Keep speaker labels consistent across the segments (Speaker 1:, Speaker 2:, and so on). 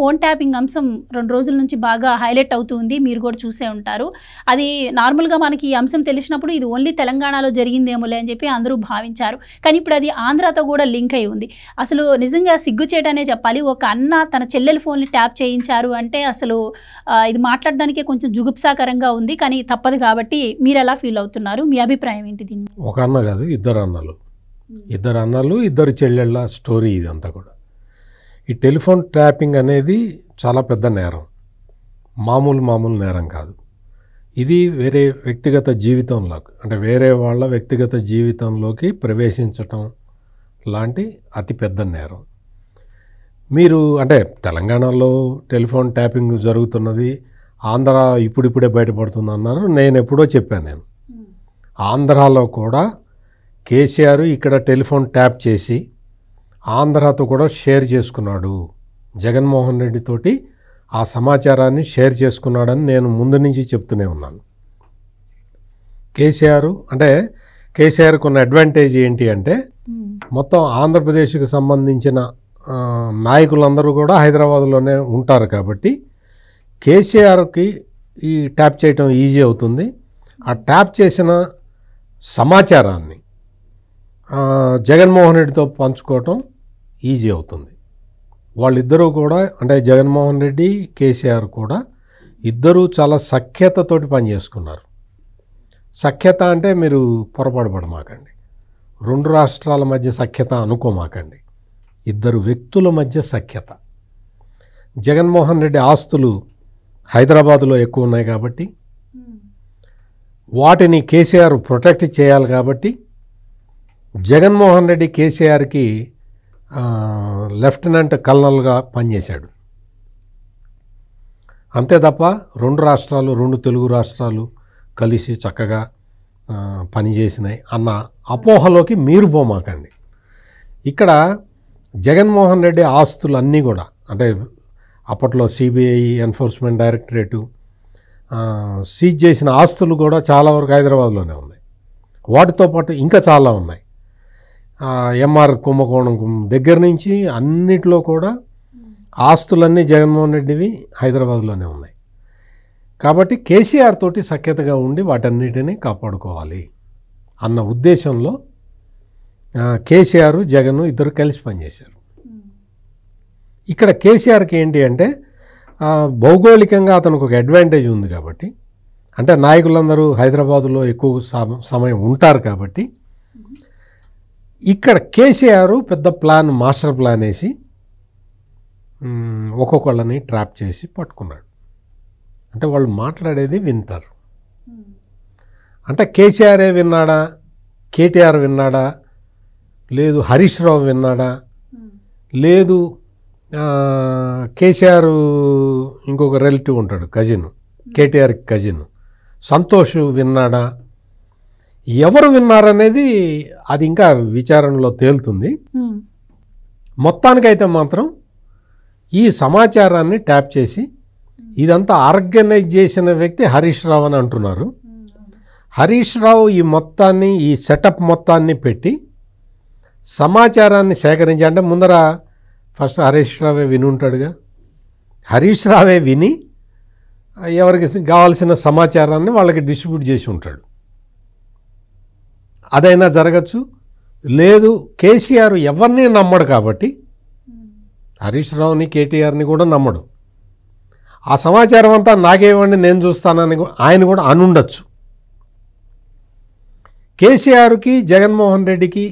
Speaker 1: Phone tapping అంశం 2 రోజుల నుంచి బాగా హైలైట్ అవుతుంది. మీరు కూడా చూసే ఉంటారు. అది నార్మల్‌గా మనకి ఈ అంశం తెలిసినప్పుడు ఇది ఓన్లీ తెలంగాణలో జరిగిందేమోలే అని చెప్పి అందరూ భావించారు. కానీ ఇప్పుడు అది ఆంధ్రాతో కూడా లింక్ అయి ఉంది. అసలు నిజంగా సిగ్గుచేటనే చెప్పాలి. ఒక అన్న తన చెల్లెల ఫోన్‌ని ట్యాప్ చేయించారు అంటే అసలు ఇది మాట్లాడడానికే కొంచెం జుగుప్సాకరంగా ఉంది. కానీ తప్పదు కాబట్టి మీరెలా ఫీల్ అవుతున్నారు? మీ అభిప్రాయం ఏంటి దీని మీద?
Speaker 2: ఒక అన్న కాదు, ఇద్దరు అన్నలు, ఇద్దరు చెల్లెళ్ళ స్టోరీ ఇదంతా కూడా. ఈ టెలిఫోన్ ట్యాపింగ్ అనేది చాలా పెద్ద నేరం, మామూలు నేరం కాదు. ఇది వేరే వ్యక్తిగత జీవితంలోకి, అంటే వేరే వాళ్ళ వ్యక్తిగత జీవితంలోకి ప్రవేశించటం లాంటి అతి పెద్ద నేరం. మీరు అంటే తెలంగాణలో టెలిఫోన్ ట్యాపింగ్ జరుగుతున్నది, ఆంధ్ర ఇప్పుడిప్పుడే బయటపడుతుంది అన్నారు. నేను ఎప్పుడో చెప్పాను, ఆంధ్రాలో కూడా కేసీఆర్ ఇక్కడ టెలిఫోన్ ట్యాప్ చేసి ఆంధ్రాతో కూడా షేర్ చేసుకున్నాడు, జగన్మోహన్ రెడ్డి తోటి ఆ సమాచారాన్ని షేర్ చేసుకున్నాడని నేను ముందు నుంచి చెప్తూనే ఉన్నాను. కేసీఆర్కు ఉన్న అడ్వాంటేజ్ ఏంటి అంటే మొత్తం ఆంధ్రప్రదేశ్కి సంబంధించిన నాయకులందరూ కూడా హైదరాబాద్లోనే ఉంటారు కాబట్టి కేసీఆర్కి ఈ ట్యాప్ చేయటం ఈజీ అవుతుంది. ఆ ట్యాప్ చేసిన సమాచారాన్ని జగన్మోహన్ రెడ్డితో పంచుకోవటం ఈజీ అవుతుంది. వాళ్ళిద్దరూ కూడా, అంటే జగన్మోహన్ రెడ్డి, కేసీఆర్ కూడా ఇద్దరూ చాలా సఖ్యతతోటి పనిచేసుకున్నారు. సఖ్యత అంటే మీరు పొరపాటు పడమాకండి, 2 రాష్ట్రాల మధ్య సఖ్యత అనుకోమాకండి, ఇద్దరు వ్యక్తుల మధ్య సఖ్యత. జగన్మోహన్ రెడ్డి ఆస్తులు హైదరాబాదులో ఎక్కువ ఉన్నాయి కాబట్టి వాటిని కేసీఆర్ ప్రొటెక్ట్ చేయాలి కాబట్టి జగన్మోహన్ రెడ్డి కేసీఆర్కి లెఫ్టినెంట్ కల్నల్గా పనిచేశాడు. అంతే తప్ప 2 తెలుగు రాష్ట్రాలు కలిసి చక్కగా పనిచేసినాయి అన్న అపోహలోకి మీరు పోమాకండి. ఇక్కడ జగన్మోహన్ రెడ్డి ఆస్తులు అన్నీ కూడా, అంటే అప్పట్లో సిబిఐ, ఎన్ఫోర్స్మెంట్ డైరెక్టరేటు సీజ్ చేసిన ఆస్తులు కూడా చాలా వరకు హైదరాబాద్లోనే ఉన్నాయి. వాటితో పాటు ఇంకా చాలా ఉన్నాయి. ఎంఆర్ కుంభకోణం దగ్గర నుంచి అన్నిట్లో కూడా ఆస్తులన్నీ జగన్మోహన్ రెడ్డివి హైదరాబాద్లోనే ఉన్నాయి. కాబట్టి కేసీఆర్ తోటి సఖ్యతగా ఉండి వాటన్నిటినీ కాపాడుకోవాలి అన్న ఉద్దేశంలో కేసీఆర్, జగన్ ఇద్దరు కలిసి పనిచేశారు. ఇక్కడ కేసీఆర్కి ఏంటి అంటే భౌగోళికంగా అతనికి ఒక అడ్వాంటేజ్ ఉంది కాబట్టి, అంటే నాయకులందరూ హైదరాబాదులో ఎక్కువ సమయం ఉంటారు కాబట్టి ఇక్కడ కేసీఆర్ పెద్ద మాస్టర్ ప్లాన్ వేసి ఒక్కొక్కళ్ళని ట్రాప్ చేసి పట్టుకున్నాడు. అంటే వాళ్ళు మాట్లాడేది వింటారు. అంటే కేసీఆరే విన్నాడా, కేటీఆర్ విన్నాడా, లేదు హరీష్ రావు విన్నాడా, లేదు కేసీఆర్ ఇంకొక రిలేటివ్ ఉంటాడు, కజిన్, కేటీఆర్కి కజిన్ సంతోష్ విన్నాడా, ఎవరు విన్నారనేది అది ఇంకా విచారణలో తేలుతుంది. మొత్తానికైతే మాత్రం ఈ సమాచారాన్ని ట్యాప్ చేసి ఇదంతా ఆర్గనైజ్ చేసిన వ్యక్తి హరీష్ రావు అని అంటున్నారు. హరీష్ రావు ఈ సెటప్ మొత్తాన్ని పెట్టి సమాచారాన్ని సేకరించి, అంటే ముందర ఫస్ట్ హరీష్ రావే విని ఉంటాడుగా, హరీష్ రావే విని ఎవరికి కావాల్సిన సమాచారాన్ని వాళ్ళకి డిస్ట్రిబ్యూట్ చేసి ఉంటాడు. అదైనా జరగచ్చు. లేదు, కేసీఆర్ ఎవరిని నమ్మడు కాబట్టి హరీష్ రావుని, కేటీఆర్ని కూడా నమ్మడు. ఆ సమాచారం అంతా నాకేవ్వండి, నేను చూస్తానని ఆయన కూడా అనుండొచ్చు. కేసీఆర్కి, జగన్మోహన్ రెడ్డికి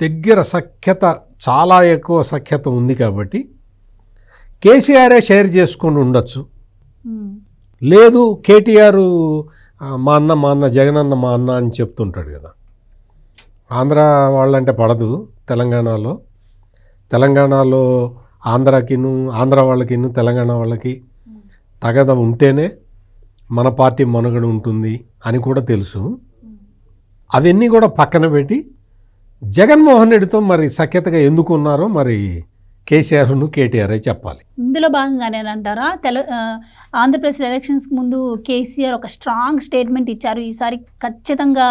Speaker 2: దగ్గర సఖ్యత, చాలా ఎక్కువ సఖ్యత ఉంది కాబట్టి కేసీఆరే షేర్ చేసుకుని ఉండొచ్చు. లేదు, కేటీఆర్ మా అన్న జగనన్న మా అన్న అని చెప్తుంటాడు కదా. ఆంధ్ర వాళ్ళంటే పడదు తెలంగాణలో ఆంధ్ర వాళ్ళకిను తెలంగాణ వాళ్ళకి తగద ఉంటేనే మన పార్టీ మనుగడ ఉంటుంది అని కూడా తెలుసు. అవన్నీ కూడా పక్కన పెట్టి జగన్మోహన్ రెడ్డితో మరి సఖ్యతగా ఎందుకు ఉన్నారో మరి కేసీఆర్ను, కేటీఆర్ చెప్పాలి.
Speaker 1: ఇందులో భాగంగానేనంటారా ఆంధ్రప్రదేశ్ ఎలక్షన్స్ ముందు కేసీఆర్ ఒక స్ట్రాంగ్ స్టేట్మెంట్ ఇచ్చారు, ఈసారి ఖచ్చితంగా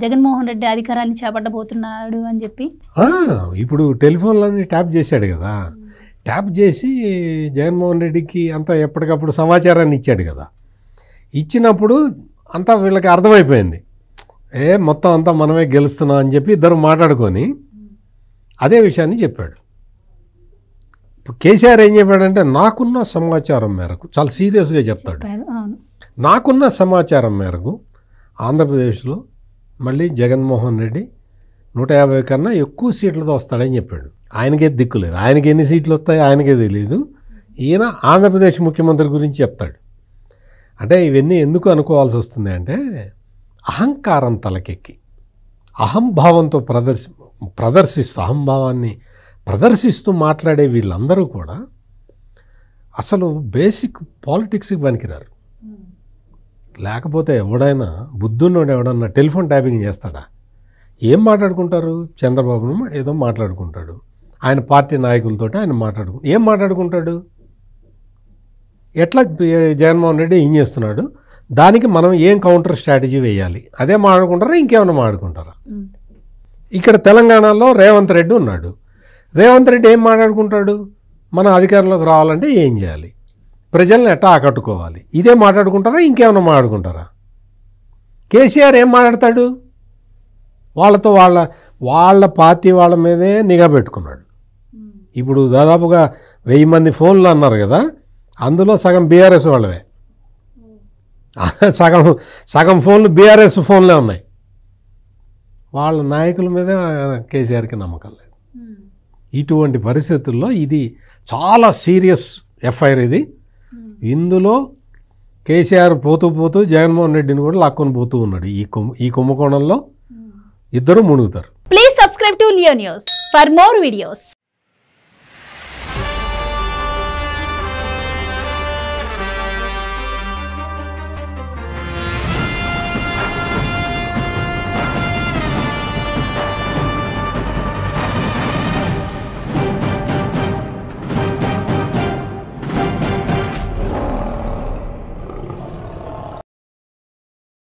Speaker 1: జగన్మోహన్ రెడ్డి అధికారాన్ని చేపట్టబోతున్నాడు అని చెప్పి.
Speaker 2: ఇప్పుడు టెలిఫోన్లన్నీ ట్యాప్ చేశాడు కదా, ట్యాప్ చేసి జగన్మోహన్ రెడ్డికి అంతా ఎప్పటికప్పుడు సమాచారాన్ని ఇచ్చాడు కదా. ఇచ్చినప్పుడు అంతా వీళ్ళకి అర్థమైపోయింది, మొత్తం అంతా మనమే గెలుస్తున్నాం అని చెప్పి ఇద్దరు మాట్లాడుకొని అదే విషయాన్ని చెప్పాడు. కేసీఆర్ ఏం చెప్పాడంటే, నాకున్న సమాచారం మేరకు, చాలా సీరియస్గా చెప్తాడు, నాకున్న సమాచారం మేరకు ఆంధ్రప్రదేశ్లో మళ్ళీ జగన్మోహన్ రెడ్డి 150 కన్నా ఎక్కువ సీట్లతో వస్తాడని చెప్పాడు. ఆయనకే దిక్కు లేదు, ఆయనకి ఎన్ని సీట్లు వస్తాయో ఆయనకే తెలియదు. ఈయన ఆంధ్రప్రదేశ్ ముఖ్యమంత్రి గురించి చెప్తాడు. అంటే ఇవన్నీ ఎందుకు అనుకోవాల్సి వస్తుంది అంటే, అహంకారం తలకెక్కి అహంభావంతో ప్రదర్శిస్తూ అహంభావాన్ని ప్రదర్శిస్తూ మాట్లాడే వీళ్ళందరూ కూడా అసలు బేసిక్ పాలిటిక్స్కి పనికిరారు. లేకపోతే ఎవడైనా బుద్ధున్నోడు ఎవడన్నా టెలిఫోన్ ట్యాపింగ్ చేస్తాడా? ఏం మాట్లాడుకుంటారు? చంద్రబాబును ఏదో మాట్లాడుకుంటాడు, ఆయన పార్టీ నాయకులతో ఆయన ఏం మాట్లాడుకుంటాడు? ఎట్లా జగన్మోహన్ రెడ్డి ఏం చేస్తున్నాడు, దానికి మనం ఏం కౌంటర్ స్ట్రాటజీ వేయాలి, అదే మాట్లాడుకుంటారా, ఇంకేమైనా మాట్లాడుకుంటారా? ఇక్కడ తెలంగాణలో రేవంత్ రెడ్డి ఉన్నాడు. రేవంత్ రెడ్డి ఏం మాట్లాడుకుంటాడు, మన అధికారంలోకి రావాలంటే ఏం చేయాలి, ప్రజల్ని ఎట్టా ఆకట్టుకోవాలి, ఇదే మాట్లాడుకుంటారా, ఇంకేమైనా మాట్లాడుకుంటారా? కేసీఆర్ ఏం మాట్లాడతాడు, వాళ్ళతో వాళ్ళ పార్టీ వాళ్ళ మీదే నిఘా పెట్టుకున్నాడు. ఇప్పుడు దాదాపుగా 1000 మంది ఫోన్లు అన్నారు కదా, అందులో సగం బీఆర్ఎస్ వాళ్ళవే, సగం ఫోన్లు బీఆర్ఎస్ ఫోన్లే ఉన్నాయి. వాళ్ళ నాయకుల మీద కేసీఆర్కి నమ్మకం లేదు. ఇటువంటి పరిస్థితుల్లో ఇది చాలా సీరియస్ ఎఫ్ఐఆర్ ఇది. ఇందులో కేసీఆర్ పోతూ జగన్మోహన్ రెడ్డిని కూడా లాక్కొని పోతూ ఉన్నాడు. ఈ కుంభకోణంలో ఇద్దరు మునుగుతారు.
Speaker 1: Please subscribe to Leo news for more videos.